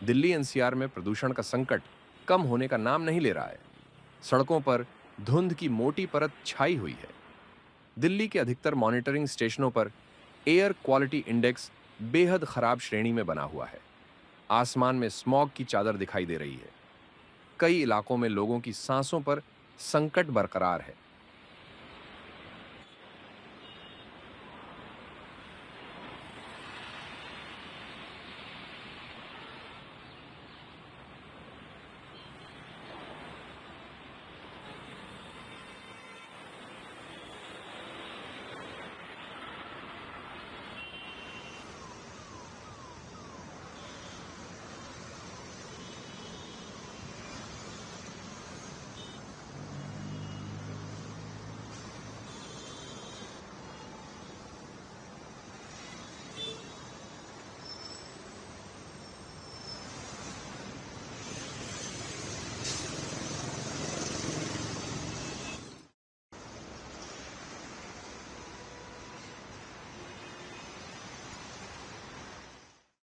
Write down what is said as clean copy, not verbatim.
Delhi NCR में प्रदूषण का संकट कम होने का नाम नहीं ले रहा है। सड़कों पर धुंध की मोटी परत छाई हुई है। दिल्ली के अधिकतर मॉनिटरिंग स्टेशनों पर एयर क्वालिटी इंडेक्स बेहद खराब श्रेणी में बना हुआ है। आसमान में स्मॉग की चादर दिखाई दे रही है। कई इलाकों में लोगों की सांसों पर संकट बरकरार है।